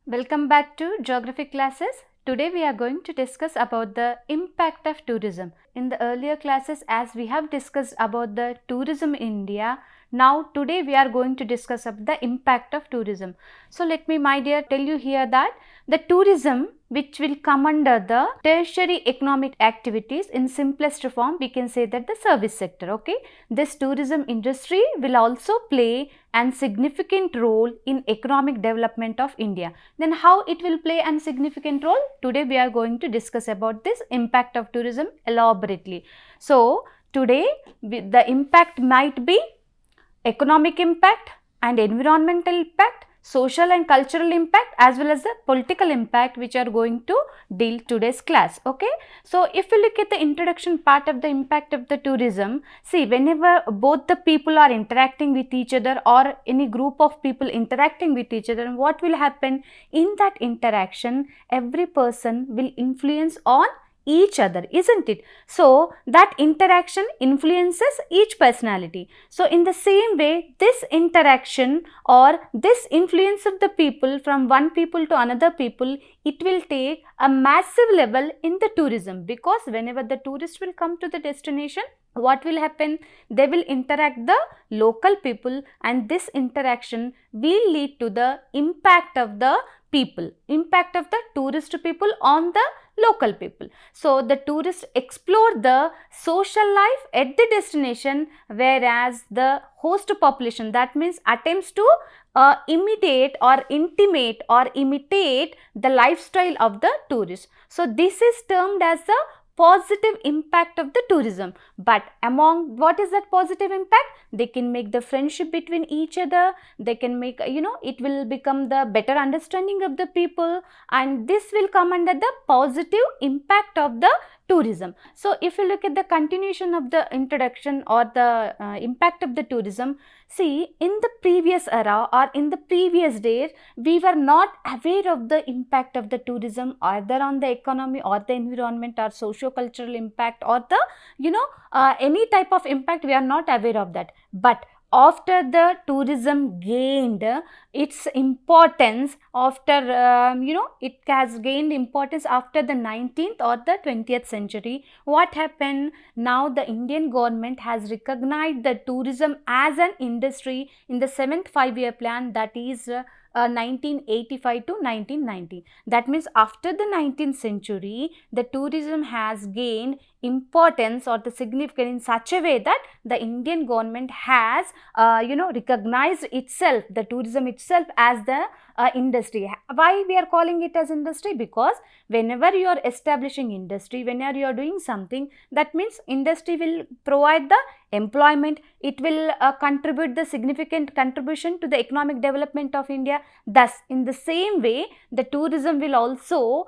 Welcome back to Geography classes. Today we are going to discuss about the impact of tourism. In the earlier classes, as we have discussed about the tourism in India, now today we are going to discuss about the impact of tourism. So let me, my dear, tell you here that the tourism which will come under the tertiary economic activities, in simplest form we can say that the service sector. Okay, this tourism industry will also play a significant role in economic development of India. Then how it will play a significant role? Today we are going to discuss about this impact of tourism elaborately. So today the impact might be economic impact and environmental impact, social and cultural impact, as well as the political impact, which are going to deal today's class. Okay, so if you look at the introduction part of the impact of the tourism, see, whenever both the people are interacting with each other or any group of people interacting with each other, what will happen in that interaction? Every person will influence on each other, isn't it? So that interaction influences each personality. So in the same way, this interaction or this influence of the people from one people to another people, it will take a massive level in the tourism, because whenever the tourist will come to the destination, what will happen? They will interact the local people, and this interaction will lead to the impact of the people, impact of the tourist people on the local people. So the tourists explore the social life at the destination, whereas the host population, that means attempts to imitate or intimate or imitate the lifestyle of the tourist. So this is termed as the positive impact of the tourism. But among what is that positive impact? They can make the friendship between each other, they can make, it will become the better understanding of the people, and this will come under the positive impact of the tourism. So if you look at the continuation of the introduction or the impact of the tourism, see, in the previous era or in the previous days, we were not aware of the impact of the tourism either on the economy or the environment or socio-cultural impact or the any type of impact. We are not aware of that. But after the tourism gained its importance, after it has gained importance after the 19th or the 20th century, what happened? Now the Indian government has recognized the tourism as an industry in the 7th 5-year plan, that is 1985 to 1990. That means after the 19th century, the tourism has gained importance or the significance in such a way that the Indian government has recognized itself, the tourism itself, as the industry. Why we are calling it as industry? Because whenever you are establishing industry, whenever you are doing something, that means industry will provide the employment, it will contribute the significant contribution to the economic development of India. Thus, in the same way, the tourism will also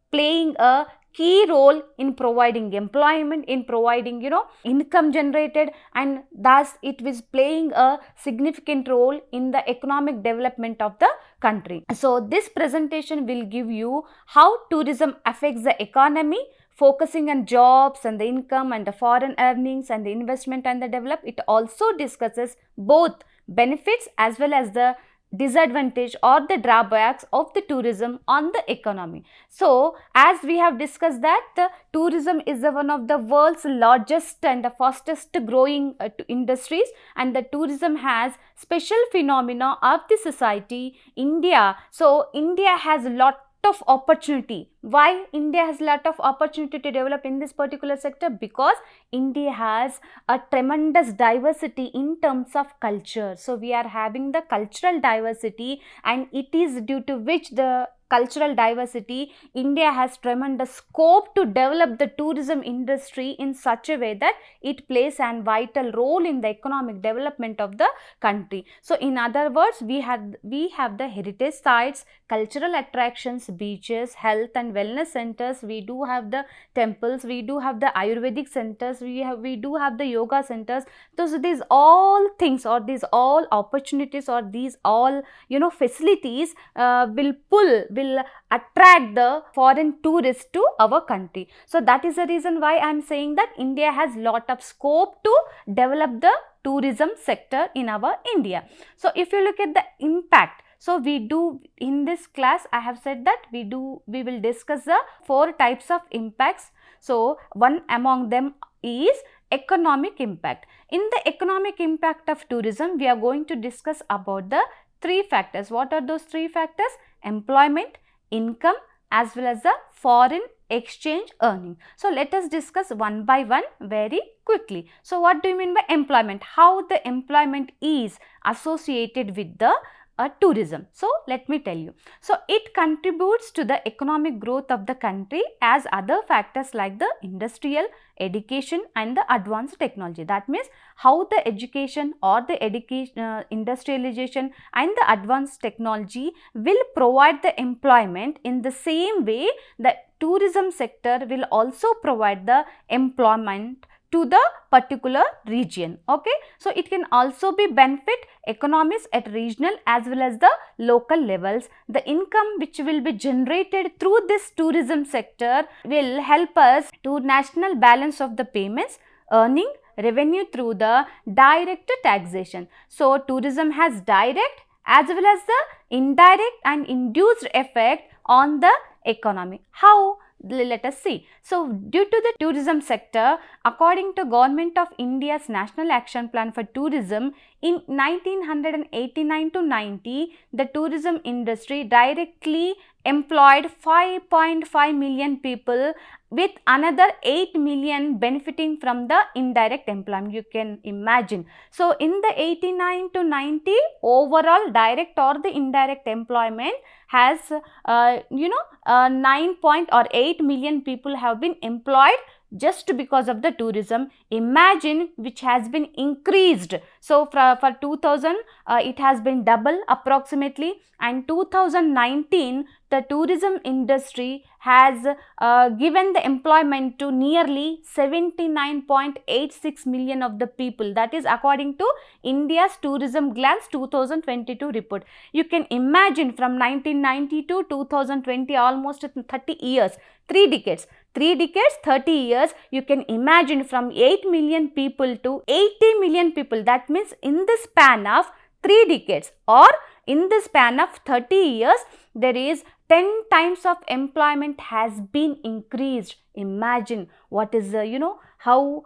playing a key role in providing employment, in providing income generated, and thus it was playing a significant role in the economic development of the country. So this presentation will give you how tourism affects the economy, focusing on jobs and the income and the foreign earnings and the investment and the development. It also discusses both benefits as well as the disadvantage or the drawbacks of the tourism on the economy. So as we have discussed that the tourism is one of the world's largest and the fastest growing industries, and the tourism has special phenomena of the society. India, so India has a lot of opportunity. Why India has a lot of opportunity to develop in this particular sector? Because India has a tremendous diversity in terms of culture. So we are having the cultural diversity, and it is due to which the cultural diversity, India has tremendous scope to develop the tourism industry in such a way that it plays a vital role in the economic development of the country. So in other words, we have the heritage sites, cultural attractions, beaches, health and wellness centers, we do have the temples, we do have the Ayurvedic centers, we do have the yoga centers. So these all things, or these all opportunities, or these all facilities will will attract the foreign tourists to our country. So that is the reason why I am saying that India has lot of scope to develop the tourism sector in our India. So if you look at the impact, so we do in this class, I have said that we will discuss the 4 types of impacts. So one among them is economic impact. In the economic impact of tourism, we are going to discuss about the 3 factors. What are those 3 factors? Employment, income, as well as the foreign exchange earning. So let us discuss one by one very quickly. So what do you mean by employment? How the employment is associated with the tourism. So let me tell you. So it contributes to the economic growth of the country as other factors like the industrial, education and the advanced technology. That means how the education or the industrialization and the advanced technology will provide the employment. In the same way, the tourism sector will also provide the employment to the particular region. Okay, so it can also be benefit economies at regional as well as the local levels. The income which will be generated through this tourism sector will help us to national balance of the payments, earning revenue through the direct taxation. So tourism has direct as well as the indirect and induced effect on the economy. How? Let us see. So due to the tourism sector, according to Government of India's National Action Plan for Tourism, in 1989 to 90, the tourism industry directly employed 5.5 million people, with another 8 million benefiting from the indirect employment. You can imagine. So in the 89 to 90, overall direct or the indirect employment has 8 million people have been employed just because of the tourism. Imagine, which has been increased. So for 2000 it has been double approximately, and 2019 the tourism industry has given the employment to nearly 79.86 million of the people. That is according to India's Tourism Glance 2022 report. You can imagine, from 1990 to 2020, almost 30 years, 3 decades, 30 years, you can imagine, from 8 million people to 80 million people. That means in the span of 3 decades or in the span of 30 years, there is 10 times of employment has been increased. Imagine what is the, how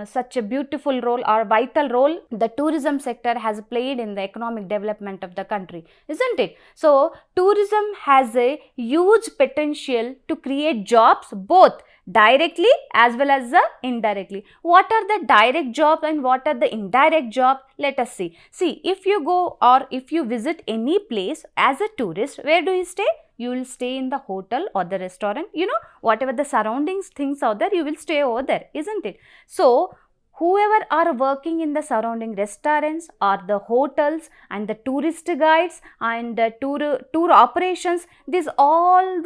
such a beautiful role or vital role the tourism sector has played in the economic development of the country, isn't it? So tourism has a huge potential to create jobs, both directly as well as indirectly. What are the direct jobs and what are the indirect jobs? Let us see. See, if you go or if you visit any place as a tourist, where do you stay? You will stay in the hotel or the restaurant, whatever the surroundings things are there, you will stay over there, isn't it? So whoever are working in the surrounding restaurants or the hotels and the tourist guides and the tour operations, these all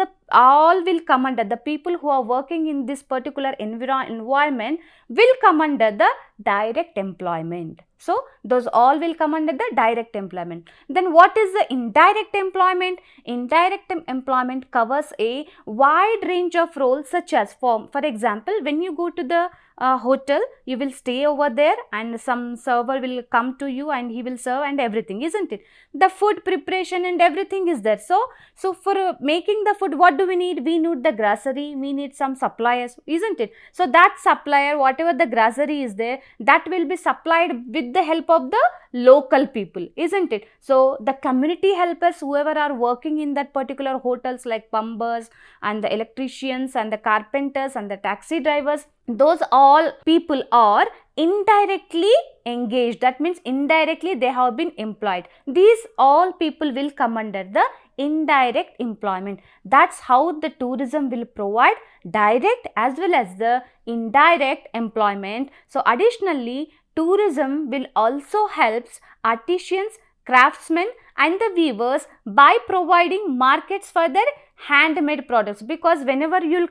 will come under, the people who are working in this particular environment will come under the direct employment. So those all will come under the direct employment. Then what is the indirect employment? Indirect employment covers a wide range of roles, such as for example, when you go to the hotel, you will stay over there and some server will come to you and he will serve and everything, isn't it? The food preparation and everything is there. So for making the food, what do we need? We need the grocery, we need some suppliers, isn't it? So that supplier, whatever the grocery is there, that will be supplied with the help of the local people, isn't it? So the community helpers, whoever are working in that particular hotels, like plumbers and the electricians and the carpenters and the taxi drivers, those all people are indirectly engaged. That means indirectly they have been employed. These all people will come under the indirect employment. That's how the tourism will provide direct as well as the indirect employment. So additionally, tourism will also helps artisans, craftsmen and the weavers by providing markets for their handmade products, because whenever will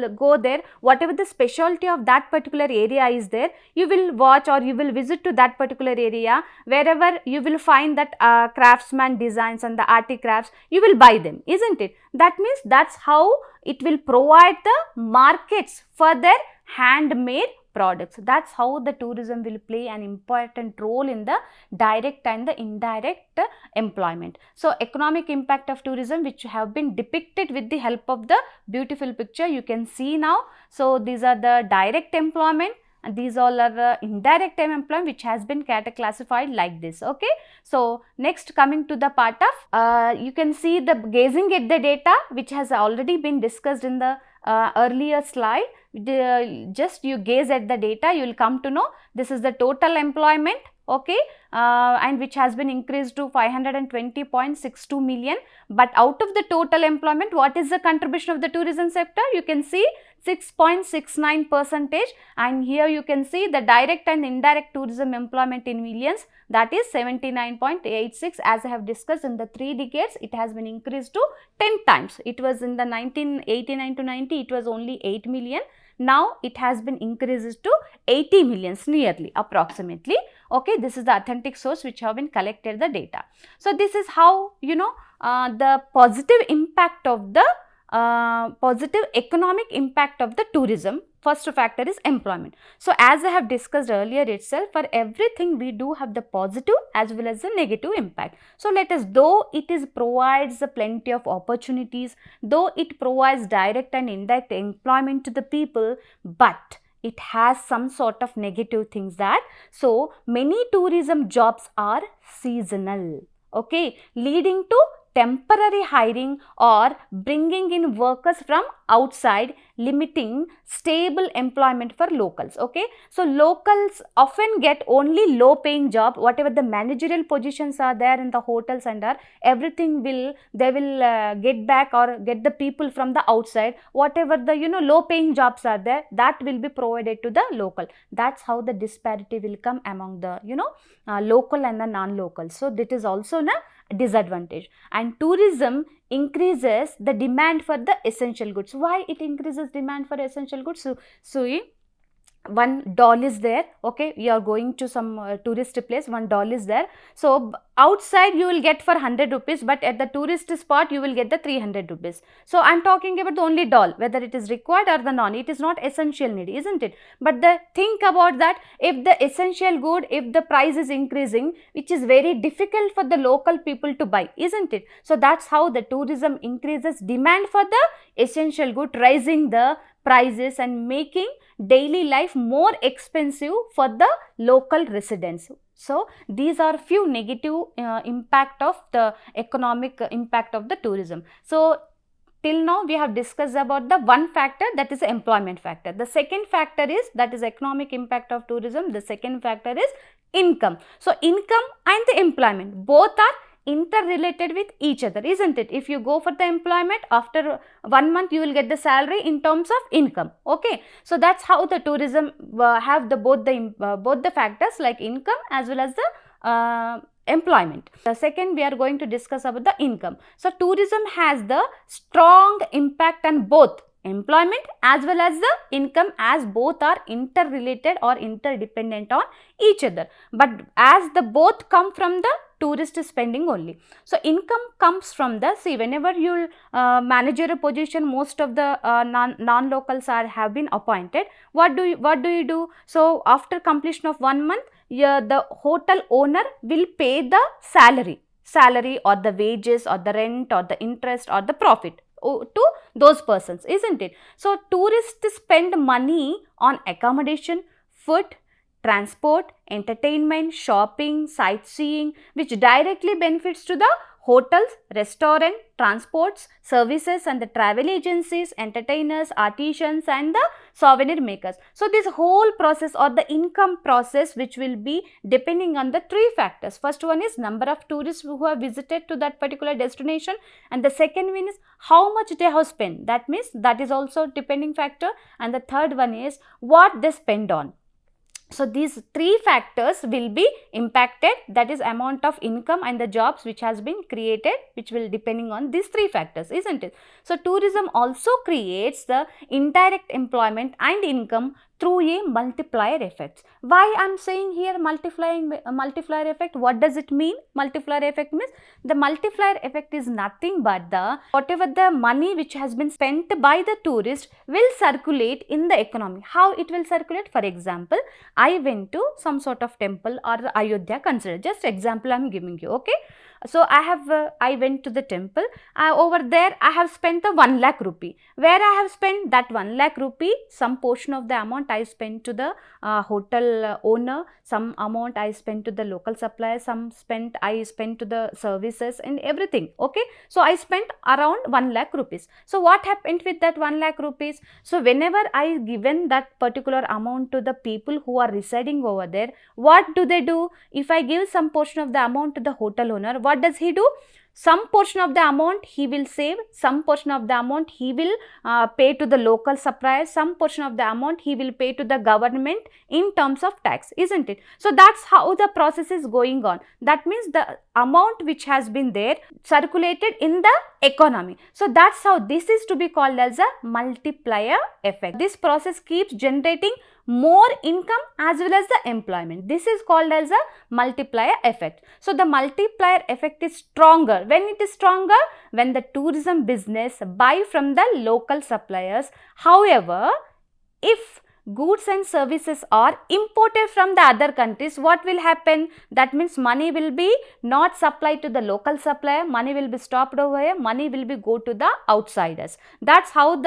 go there, whatever the specialty of that particular area is there, you will watch or you will visit to that particular area, wherever you will find that craftsman designs and the articrafts, you will buy them, isn't it? That means that's how it will provide the markets for their handmade products. That's how the tourism will play an important role in the direct and the indirect employment. So, economic impact of tourism, which have been depicted with the help of the beautiful picture you can see now. So, these are the direct employment and these all are indirect employment, which has been classified like this. Okay. So, next coming to the part of you can see the gazing at the data, which has already been discussed in the earlier slide. Just you gaze at the data, you will come to know this is the total employment, okay, and which has been increased to 520.62 million. But out of the total employment, what is the contribution of the tourism sector? You can see 6.69%, and here you can see the direct and indirect tourism employment in millions, that is 79.86. As I have discussed, in the 3 decades it has been increased to 10 times. It was in the 1989 to 90, it was only 8 million. Now it has been increased to 80 millions nearly, approximately. Okay, this is the authentic source which have been collected the data. So, this is how the positive impact of the positive economic impact of the tourism. First factor is employment. So, as I have discussed earlier itself, for everything we do have the positive as well as the negative impact. So, let us, though it is provides plenty of opportunities, though it provides direct and indirect employment to the people, but it has some sort of negative things that, so many tourism jobs are seasonal, okay, leading to temporary hiring or bringing in workers from outside, limiting stable employment for locals. Okay, so locals often get only low paying job, whatever the managerial positions are there in the hotels and everything they will get back or get the people from the outside. Whatever the low paying jobs are there, that will be provided to the local. That's how the disparity will come among the local and the non-local. So that is also a disadvantage. And tourism increases the demand for the essential goods. Why it increases demand for essential goods? So one doll is there, okay, you are going to some tourist place, one doll is there. So outside you will get for 100 rupees, but at the tourist spot you will get the 300 rupees. So I am talking about the only doll, whether it is required or the non, it is not essential need, isn't it? But think about that, if the essential good, if the price is increasing, which is very difficult for the local people to buy, isn't it? So that's how the tourism increases demand for the essential good, raising the prices and making daily life more expensive for the local residents. So these are few negative impact of the economic impact of the tourism. So till now we have discussed about the one factor, that is the employment factor. The second factor is, that is economic impact of tourism. The second factor is income. So income and the employment both are interrelated with each other, isn't it? If you go for the employment, after 1 month you will get the salary in terms of income. Okay, so that's how the tourism have the both the factors like income as well as the employment. The second we are going to discuss about the income. So tourism has the strong impact on both employment as well as the income, as both are interrelated or interdependent on each other, but as the both come from the tourist spending only. So income comes from the, see, whenever you managerial position, most of the non-locals have been appointed. What do you do? So after completion of 1 month, the hotel owner will pay the salary or the wages or the rent or the interest or the profit to those persons, isn't it? So tourists spend money on accommodation, food, transport, entertainment, shopping, sightseeing, which directly benefits to the hotels, restaurant, transports, services and the travel agencies, entertainers, artisans and the souvenir makers. So this whole process or the income process, which will be depending on the three factors. First one is number of tourists who have visited to that particular destination, and the second one is how much they have spent. That means that is also depending factor, and the third one is what they spend on. So these three factors will be impacted, that is amount of income and the jobs which has been created, which will depending on these three factors, isn't it? So tourism also creates the indirect employment and income through a multiplier effect. Why I am saying here multiplier effect? What does it mean? Multiplier effect means the multiplier effect is nothing but the whatever the money which has been spent by the tourist will circulate in the economy. How it will circulate? For example, I went to some sort of temple or Ayodhya, consider, just example I am giving you, okay. So I went to the temple, over there I have spent the 1 lakh rupee. Where I have spent that 1 lakh rupee, some portion of the amount I spent to the hotel owner, some amount I spent to the local supplier, some I spent to the services and everything, okay. So I spent around 1 lakh rupees. So what happened with that 1 lakh rupees? So whenever I given that particular amount to the people who are residing over there, what do they do? If I give some portion of the amount to the hotel owner, what does he do? Some portion of the amount he will save, some portion of the amount he will pay to the local suppliers, some portion of the amount he will pay to the government in terms of tax, isn't it? So that's how the process is going on. That means the amount which has been there circulated in the economy. So that's how this is to be called as a multiplier effect. This process keeps generating more income as well as the employment. This is called as a multiplier effect. So the multiplier effect is stronger. When it is stronger? When the tourism business buy from the local suppliers. However, if goods and services are imported from the other countries, what will happen? That means money will be not supplied to the local supplier, money will be stopped over here, money will be go to the outsiders. That's how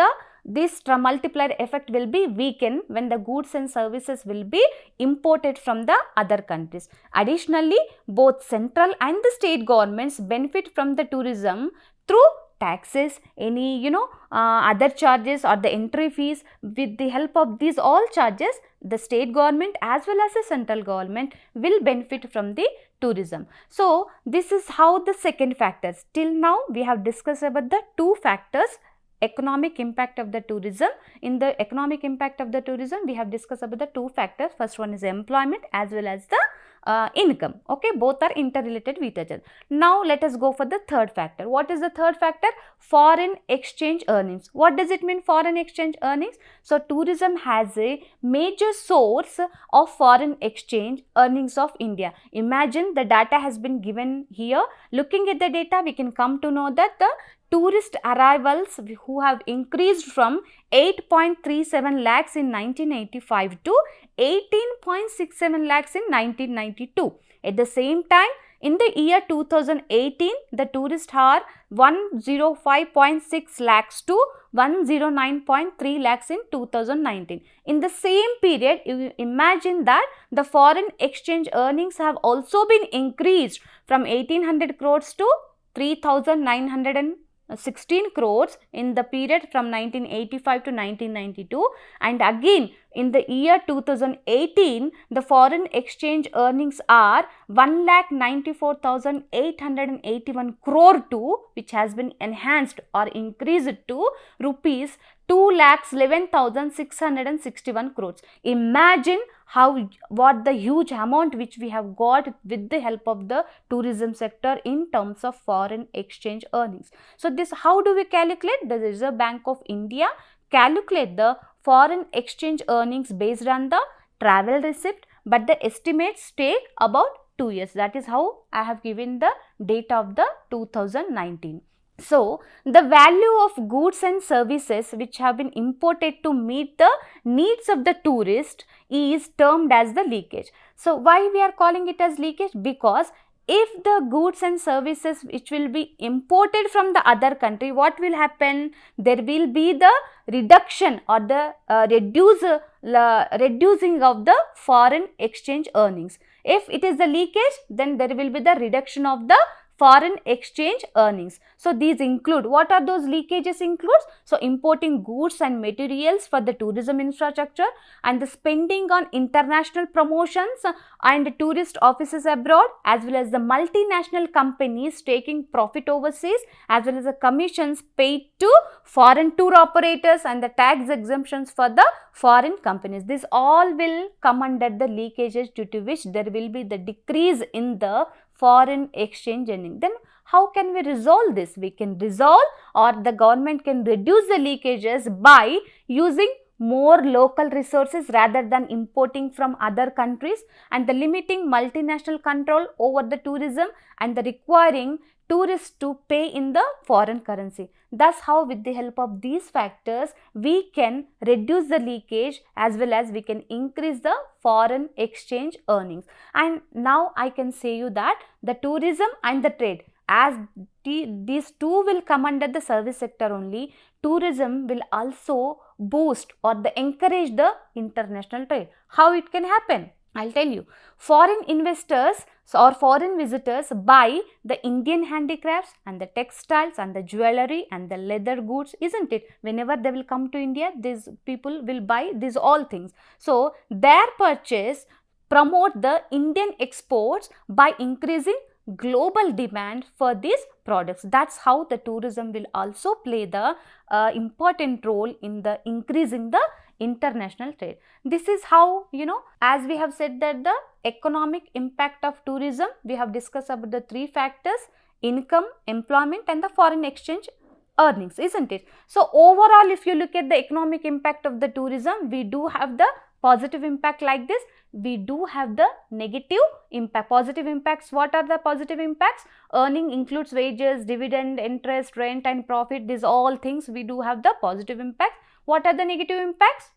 this multiplier effect will be weakened when the goods and services will be imported from the other countries. Additionally, both central and the state governments benefit from the tourism through taxes, any other charges or the entry fees. With the help of these all charges, the state government as well as the central government will benefit from the tourism. So this is how the second factors. Till now we have discussed about the two factors, economic impact of the tourism. In the economic impact of the tourism, we have discussed about the two factors. First one is employment as well as the income, okay. Both are interrelated with each other. Now let us go for the third factor. What is the third factor? Foreign exchange earnings. What does it mean, foreign exchange earnings? So tourism has a major source of foreign exchange earnings of India. Imagine the data has been given here. Looking at the data, we can come to know that the tourist arrivals who have increased from 8.37 lakhs in 1985 to 18.67 lakhs in 1992. At the same time, in the year 2018, the tourists are 105.6 lakhs to 109.3 lakhs in 2019. In the same period, you imagine that the foreign exchange earnings have also been increased from 1800 crores to 3,916 crores in the period from 1985 to 1992, and again in the year 2018 the foreign exchange earnings are 1,94,881 crore to, which has been enhanced or increased to rupees 2,11,661 crores. Imagine what the huge amount which we have got with the help of the tourism sector in terms of foreign exchange earnings. So this, how do we calculate? The Reserve Bank of India calculate the foreign exchange earnings based on the travel receipt, but the estimates take about 2 years. That is how I have given the date of the 2019. So the value of goods and services which have been imported to meet the needs of the tourist is termed as the leakage. So why we are calling it as leakage? Because if the goods and services which will be imported from the other country, what will happen? There will be the reduction or the reducing of the foreign exchange earnings. If it is the leakage, then there will be the reduction of the foreign exchange earnings. So these include, what are those leakages includes? So importing goods and materials for the tourism infrastructure, and the spending on international promotions and tourist offices abroad, as well as the multinational companies taking profit overseas, as well as the commissions paid to foreign tour operators and the tax exemptions for the foreign companies. This all will come under the leakages, due to which there will be the decrease in the foreign exchange earning. Then how can we resolve this? We can resolve, or the government can reduce the leakages by using more local resources rather than importing from other countries, and the limiting multinational control over the tourism, and the requiring tourists to pay in the foreign currency. Thus, how with the help of these factors we can reduce the leakage, as well as we can increase the foreign exchange earnings. And now I can say you that the tourism and the trade, as these two will come under the service sector only, tourism will also boost or encourage the international trade. How it can happen? I'll tell you. Foreign investors or foreign visitors buy the Indian handicrafts and the textiles and the jewelry and the leather goods, isn't it? Whenever they will come to India, these people will buy these all things. So their purchase promote the Indian exports by increasing global demand for these products. That's how the tourism will also play the important role in the increasing the international trade. This is how, as we have said that the economic impact of tourism, we have discussed about the three factors: income, employment and the foreign exchange earnings, isn't it? So overall, if you look at the economic impact of the tourism, we do have the positive impact like this. We do have the negative impact. Positive impacts, what are the positive impacts? Earning includes wages, dividend, interest, rent and profit. These all things we do have the positive impact. What are the negative impacts?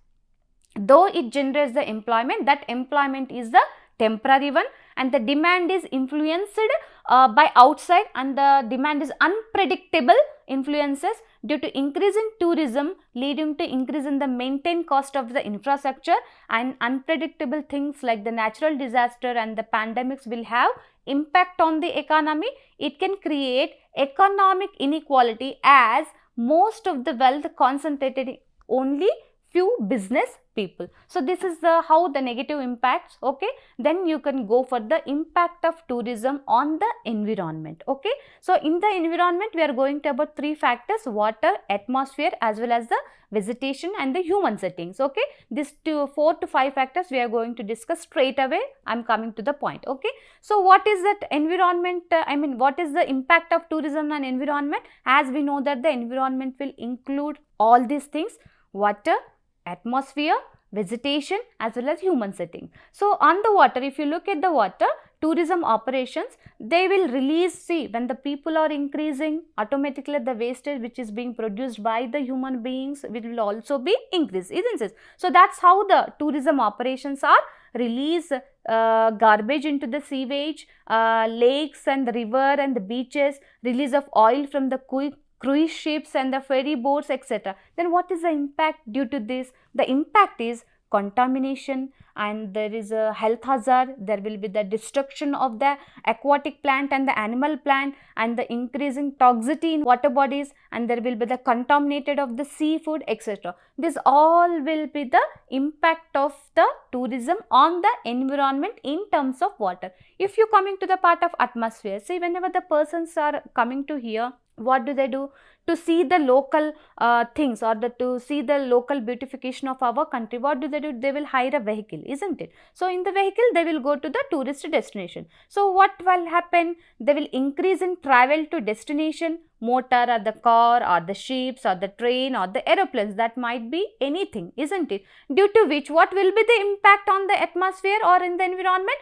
Though it generates the employment, that employment is the temporary one, and the demand is influenced by outside, and the demand is unpredictable influences due to increase in tourism, leading to increase in the maintained cost of the infrastructure, and unpredictable things like the natural disaster and the pandemics will have impact on the economy. It can create economic inequality, as most of the wealth concentrated only few business people. So this is how the negative impacts. Okay, then you can go for the impact of tourism on the environment. Okay, so in the environment we are going to about three factors: water, atmosphere, as well as the vegetation and the human settings. Okay, these 4 to 5 factors we are going to discuss straight away. I'm coming to the point. Okay, so what is that environment? What is the impact of tourism on environment? As we know that the environment will include all these things: water, atmosphere, vegetation, as well as human setting. So on the water, if you look at the water, tourism operations, they will release, see, when the people are increasing, automatically the wastage which is being produced by the human beings will also be increased, isn't it? So that's how the tourism operations are: release garbage into the sewage, lakes and the river and the beaches, release of oil from the cruise ships and the ferry boats, etc. Then what is the impact due to this? The impact is contamination, and there is a health hazard. There will be the destruction of the aquatic plant and the animal plant, and the increasing toxicity in water bodies, and there will be the contaminated of the seafood, etc. This all will be the impact of the tourism on the environment in terms of water. If you coming to the part of atmosphere, see, whenever the persons are coming to here, what do they do? To see the local things, or to see the local beautification of our country, what do? They will hire a vehicle, isn't it? So in the vehicle they will go to the tourist destination. So what will happen? They will increase in travel to destination, motor or the car or the ships or the train or the aeroplanes, that might be anything, isn't it? Due to which, what will be the impact on the atmosphere or in the environment?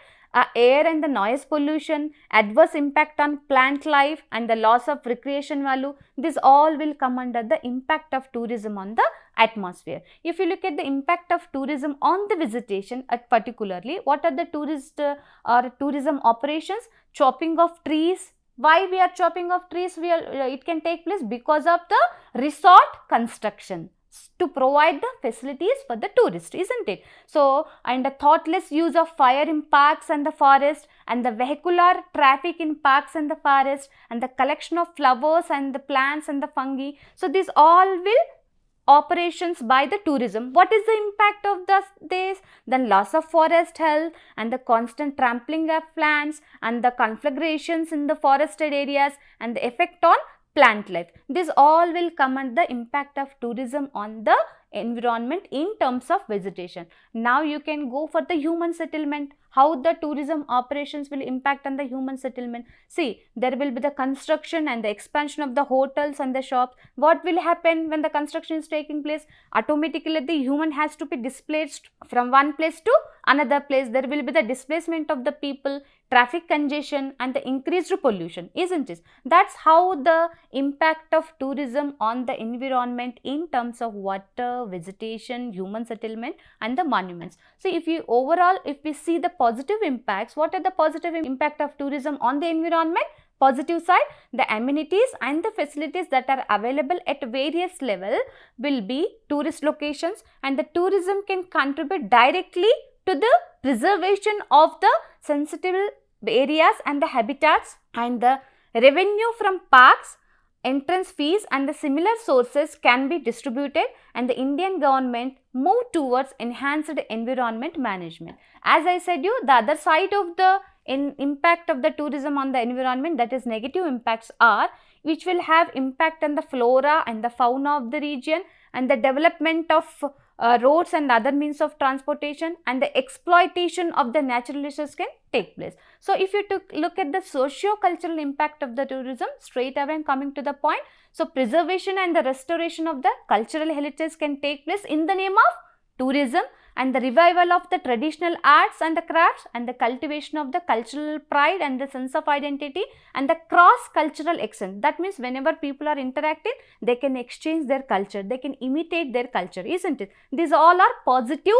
Air and the noise pollution, adverse impact on plant life, and the loss of recreation value. This all will come under the impact of tourism on the atmosphere. If you look at the impact of tourism on the vegetation, particularly, what are the or tourism operations? Chopping of trees. Why we are chopping of trees? It can take place because of the resort construction. to provide the facilities for the tourist, isn't it? So, and the thoughtless use of fire in parks and the forest, and the vehicular traffic in parks and the forest, and the collection of flowers and the plants and the fungi. So, these all will operations by the tourism. What is the impact of this? Then loss of forest health and the constant trampling of plants and the conflagrations in the forested areas and the effect on plant life. This all will come under the impact of tourism on the environment in terms of vegetation. Now you can go for the human settlement. How the tourism operations will impact on the human settlement? See, there will be the construction and the expansion of the hotels and the shops. What will happen when the construction is taking place? Automatically the human has to be displaced from one place to another place. There will be the displacement of the people, traffic congestion and the increased pollution, isn't it? That's how the impact of tourism on the environment in terms of water, vegetation, human settlement and the monuments. So, if we see the positive impacts, what are the positive impact of tourism on the environment? Positive side, the amenities and the facilities that are available at various level will be tourist locations, and the tourism can contribute directly to the preservation of the sensitive areas and the habitats, and the revenue from parks, entrance fees and the similar sources can be distributed, and the Indian government move towards enhanced environment management. As I said you, the other side of the impact of the tourism on the environment, that is negative impacts, are which will have impact on the flora and the fauna of the region, and the development of roads and other means of transportation, and the exploitation of the natural resources can take place. So, if you look at the socio-cultural impact of the tourism, straight away I am coming to the point. So, preservation and the restoration of the cultural heritage can take place in the name of tourism, and the revival of the traditional arts and the crafts, and the cultivation of the cultural pride and the sense of identity, and the cross-cultural exchange. That means whenever people are interacting, they can exchange their culture, they can imitate their culture, isn't it? These all are positive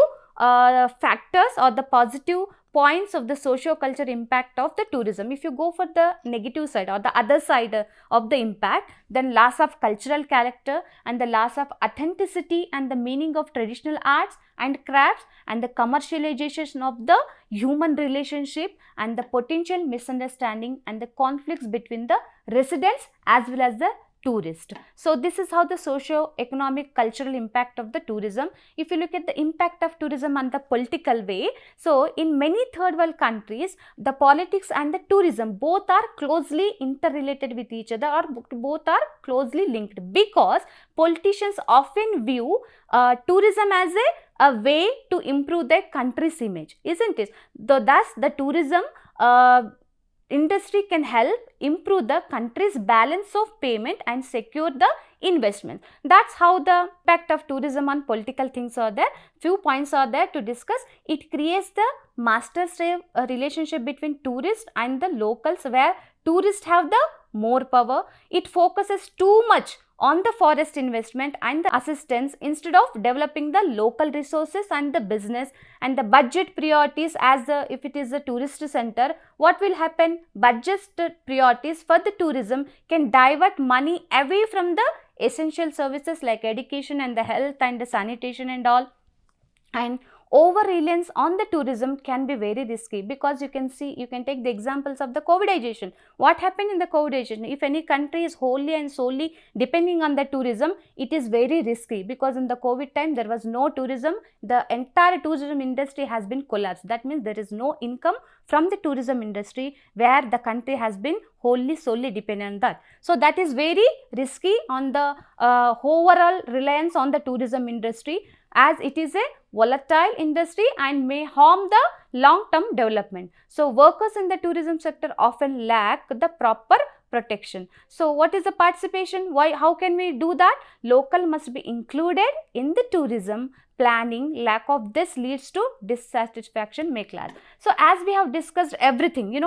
factors or the positive points of the socio-culture impact of the tourism. If you go for the negative side or the other side of the impact, then loss of cultural character and the loss of authenticity and the meaning of traditional arts and crafts, and the commercialization of the human relationship, and the potential misunderstanding and the conflicts between the residents as well as the tourist. So, this is how the socio-economic cultural impact of the tourism. If you look at the impact of tourism on the political way, so in many third world countries, the politics and the tourism both are closely interrelated with each other, or both are closely linked, because politicians often view tourism as a way to improve their country's image, isn't it? Thus, the tourism industry can help improve the country's balance of payment and secure the investment. That's how the impact of tourism on political things are there. Few points are there to discuss. It creates the master-slave relationship between tourists and the locals, where tourists have the more power. It focuses too much on the forest investment and the assistance instead of developing the local resources and the business and the budget priorities. As if it is a tourist center, what will happen? Budget priorities for the tourism can divert money away from the essential services like education and the health and the sanitation and all. And over reliance on the tourism can be very risky, because you can take the examples of the covidization. What happened in the covidization? If any country is wholly and solely depending on the tourism, it is very risky, because in the COVID time there was no tourism. The entire tourism industry has been collapsed. That means there is no income from the tourism industry, where the country has been wholly solely dependent on that. So, that is very risky on the overall reliance on the tourism industry, as it is a volatile industry and may harm the long-term development. So, workers in the tourism sector often lack the proper protection. So, what is the participation? How can we do that? Local must be included in the tourism planning. Lack of this leads to dissatisfaction may clash. So, as we have discussed everything,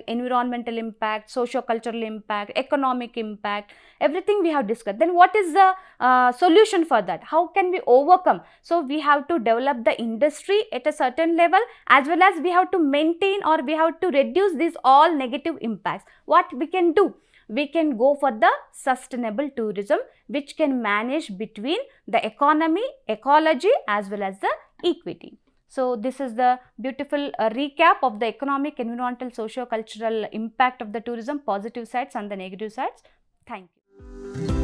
environmental impact, socio-cultural impact, economic impact, everything we have discussed. Then what is the solution for that? How can we overcome? So, we have to develop the industry at a certain level, as well as we have to maintain or we have to reduce these all negative impacts. What we can do? we can go for the sustainable tourism, which can manage between the economy, ecology as well as the equity. So, this is the beautiful recap of the economic, environmental, socio-cultural impact of the tourism, positive sides and the negative sides. Thank you.